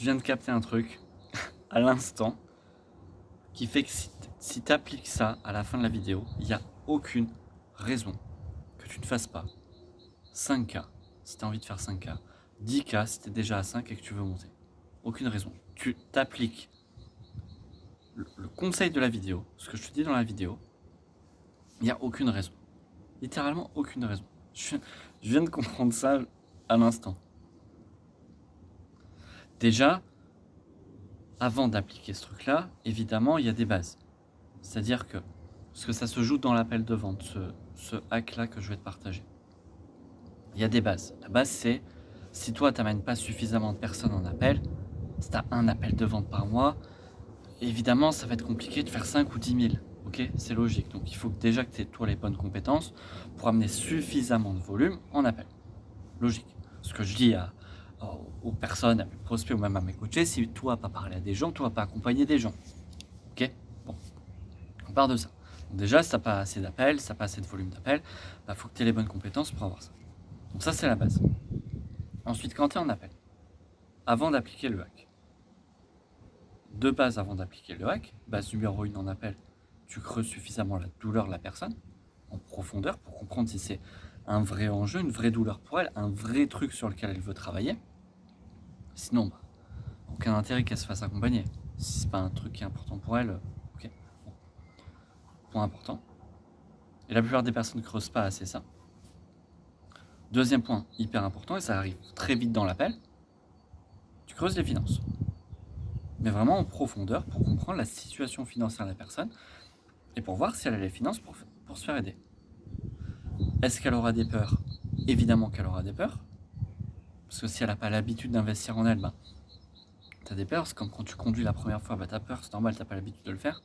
je viens de capter un truc à l'instant qui fait que si tu appliques ça à la fin de la vidéo, il n'y a aucune raison que tu ne fasses pas 5K si tu as envie de faire 5K, 10K si tu es déjà à 5 et que tu veux monter. Aucune raison. Tu t'appliques le conseil de la vidéo, ce que je te dis dans la vidéo, il n'y a aucune raison. Littéralement aucune raison. Je viens de comprendre ça à l'instant. Déjà, avant d'appliquer ce truc-là, évidemment, il y a des bases. C'est-à-dire que, parce que ça se joue dans l'appel de vente, ce hack-là que je vais te partager. Il y a des bases. La base, c'est, si toi, tu n'amènes pas suffisamment de personnes en appel, si tu as un appel de vente par mois, évidemment, ça va être compliqué de faire 5 ou 10 000. Ok, c'est logique. Donc, il faut déjà que tu aies, toi, les bonnes compétences pour amener suffisamment de volume en appel. Logique. Ce que je dis aux personnes, à mes prospects ou même à mes coachés, si toi, pas parler à des gens, toi, pas accompagner des gens. Ok, bon, on part de ça. Donc déjà, si tu n'as pas assez d'appels, si tu n'as pas assez de volume d'appels, il faut que tu aies les bonnes compétences pour avoir ça. Donc ça, c'est la base. Ensuite, quand tu es en appel, avant d'appliquer le hack, de base avant d'appliquer le hack, base numéro 1 en appel, tu creuses suffisamment la douleur de la personne en profondeur pour comprendre si c'est un vrai enjeu, une vraie douleur pour elle, un vrai truc sur lequel elle veut travailler. Sinon, aucun intérêt qu'elle se fasse accompagner. Si c'est pas un truc qui est important pour elle, ok. Bon. Point important. Et la plupart des personnes ne creusent pas assez ça. Deuxième point hyper important, et ça arrive très vite dans l'appel, tu creuses les finances. Mais vraiment en profondeur pour comprendre la situation financière de la personne et pour voir si elle a les finances pour se faire aider. Est-ce qu'elle aura des peurs? Évidemment qu'elle aura des peurs. Parce que si elle n'a pas l'habitude d'investir en elle, tu as des peurs. C'est comme quand tu conduis la première fois, tu as peur, c'est normal, tu n'as pas l'habitude de le faire.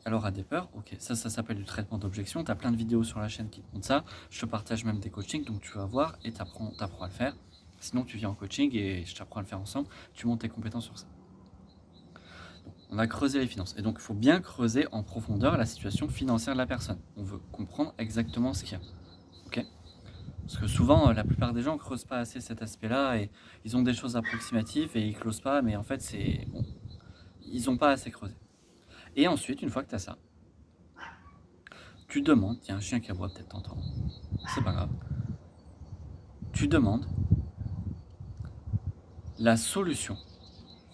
Elle aura des peurs, ok, ça s'appelle du traitement d'objection. Tu as plein de vidéos sur la chaîne qui te montrent ça. Je te partage même des coachings, donc tu vas voir et tu apprends à le faire. Sinon, tu viens en coaching et je t'apprends à le faire ensemble. Tu montes tes compétences sur ça. On a creusé les finances. Et donc, il faut bien creuser en profondeur la situation financière de la personne. On veut comprendre exactement ce qu'il y a. Ok ? Parce que souvent, la plupart des gens ne creusent pas assez cet aspect-là et ils ont des choses approximatives et ils ne closent pas, mais en fait, ils n'ont pas assez creusé. Et ensuite, une fois que tu as ça, tu demandes, il y a un chien qui aboie, peut-être t'entends, c'est pas grave. Tu demandes la solution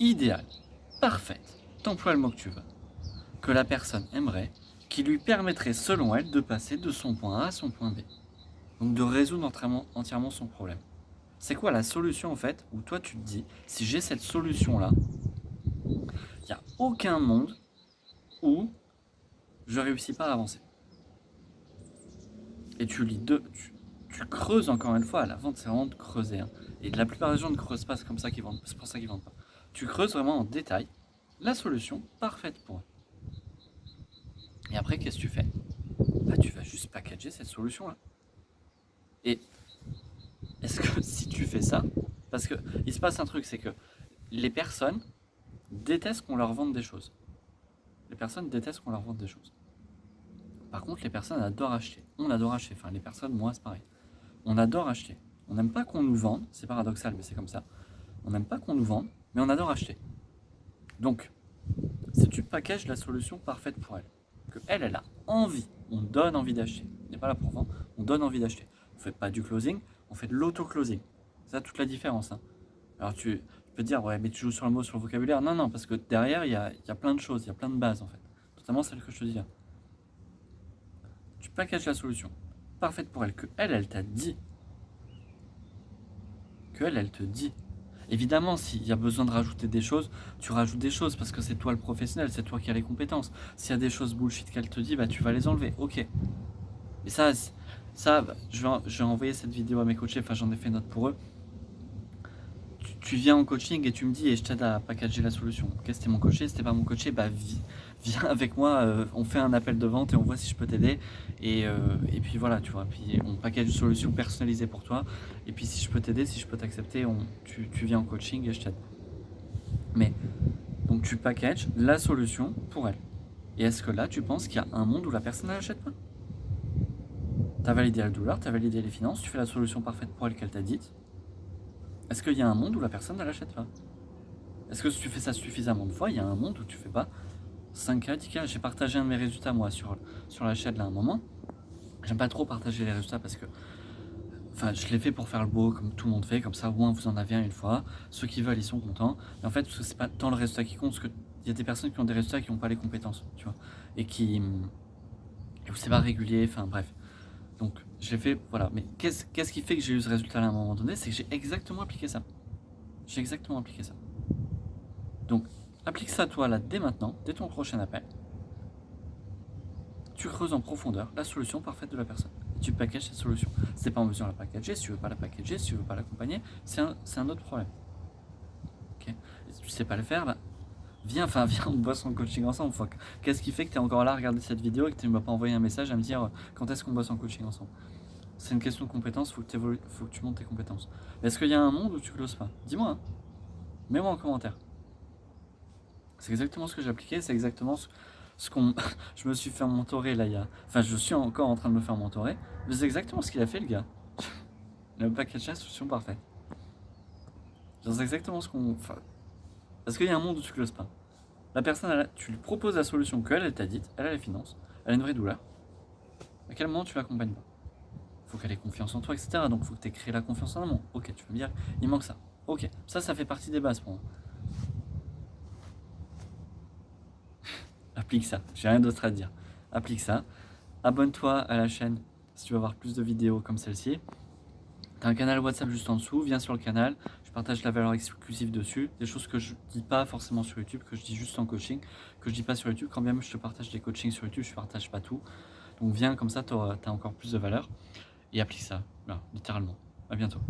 idéale, parfaite, t'emploies le mot que tu veux, que la personne aimerait, qui lui permettrait selon elle de passer de son point A à son point B. Donc de résoudre entièrement son problème. C'est quoi la solution en fait où toi tu te dis, si j'ai cette solution-là, il n'y a aucun monde où je ne réussis pas à avancer. Et tu creuses encore une fois, à la vente c'est vraiment de creuser. Hein. Et la plupart des gens ne creusent pas, c'est comme ça qu'ils vendent, c'est pour ça qu'ils vendent pas. Tu creuses vraiment en détail la solution parfaite pour eux. Et après, qu'est-ce que tu fais? Tu vas juste packager cette solution-là. Et est-ce que si tu fais ça, parce que il se passe un truc, c'est que les personnes détestent qu'on leur vende des choses. Les personnes détestent qu'on leur vende des choses. Par contre, les personnes adorent acheter. On adore acheter. Enfin, les personnes, moi, c'est pareil. On adore acheter. On n'aime pas qu'on nous vende. C'est paradoxal, mais c'est comme ça. On n'aime pas qu'on nous vende, mais on adore acheter. Donc, si tu packages la solution parfaite pour elle, que elle a envie, on donne envie d'acheter. On n'est pas là pour vendre, on donne envie d'acheter. On ne fait pas du closing, on fait de l'auto-closing. C'est ça toute la différence. Hein. Alors tu peux te dire, ouais, mais tu joues sur le mot, sur le vocabulaire. Non, non, parce que derrière, il y a plein de choses, il y a plein de bases en fait. Notamment celle que je te dis là. Tu packages la solution parfaite pour elle, que elle t'a dit. Que elle te dit. Évidemment, s'il y a besoin de rajouter des choses, tu rajoutes des choses parce que c'est toi le professionnel, c'est toi qui as les compétences. S'il y a des choses bullshit qu'elle te dit, tu vas les enlever. Ok. Et ça je vais envoyer cette vidéo à mes coachés, enfin j'en ai fait note pour eux. Tu viens en coaching et tu me dis et je t'aide à packager la solution. Ok, c'était mon coaché, c'était pas mon coaché, viens avec moi, on fait un appel de vente et on voit si je peux t'aider. Et puis voilà, tu vois, puis on package une solution personnalisée pour toi. Et puis si je peux t'aider, si je peux t'accepter, tu viens en coaching et je t'aide. Mais donc tu packages la solution pour elle. Et est-ce que là, tu penses qu'il y a un monde où la personne ne l'achète pas? Tu as validé la douleur, tu as validé les finances, tu fais la solution parfaite pour elle qu'elle t'a dite. Est-ce qu'il y a un monde où la personne ne l'achète pas? Est-ce que si tu fais ça suffisamment de fois, il y a un monde où tu fais pas 5K, 10K. J'ai partagé un de mes résultats moi sur la chaîne là à un moment. J'aime pas trop partager les résultats parce que je l'ai fait pour faire le beau comme tout le monde fait, comme ça au moins vous en avez un une fois. Ceux qui veulent ils sont contents. Mais en fait, parce que c'est pas tant le résultat qui compte, parce que il y a des personnes qui ont des résultats qui n'ont pas les compétences, tu vois, et où c'est pas régulier, enfin bref. Donc je l'ai fait, voilà. Mais qu'est-ce qui fait que j'ai eu ce résultat là à un moment donné? C'est que j'ai exactement appliqué ça. J'ai exactement appliqué ça. Donc applique ça toi là dès maintenant, dès ton prochain appel. Tu creuses en profondeur la solution parfaite de la personne. Et tu packages cette solution. Si t'es pas en mesure de la packager, si tu veux pas la packager, si tu veux pas l'accompagner, c'est un autre problème. Ok. Et si tu sais pas le faire, bah, viens, on bosse en coaching ensemble. Qu'est-ce qui fait que tu es encore là à regarder cette vidéo et que tu ne m'as pas envoyé un message à me dire quand est-ce qu'on bosse en coaching ensemble? C'est une question de compétences, faut que tu montes tes compétences. Est-ce qu'il y a un monde où tu closes pas? Dis-moi, hein. Mets-moi en commentaire. C'est exactement ce que j'ai appliqué, c'est exactement ce qu'on. Je me suis fait mentorer là, je suis encore en train de me faire mentorer, mais c'est exactement ce qu'il a fait le gars. Le package la solution parfaite. C'est exactement ce qu'on. Est-ce qu'il y a un monde où tu closes pas? La personne, tu lui proposes la solution qu'elle t'a dite, elle a les finances, elle a une vraie douleur. À quel moment tu l'accompagnes pas? Faut qu'elle ait confiance en toi, etc. Donc faut que tu aies créé la confiance en amont. Ok, tu veux me dire, il manque ça. Ok, ça fait partie des bases pour moi. Applique ça, j'ai rien d'autre à dire. Applique ça. Abonne-toi à la chaîne si tu veux avoir plus de vidéos comme celle-ci. T'as un canal WhatsApp juste en dessous, viens sur le canal. Je partage la valeur exclusive dessus. Des choses que je dis pas forcément sur YouTube, que je dis juste en coaching, que je dis pas sur YouTube. Quand bien même je te partage des coachings sur YouTube, je partage pas tout. Donc viens, comme ça t'as encore plus de valeur. Et applique ça, là, littéralement. À bientôt.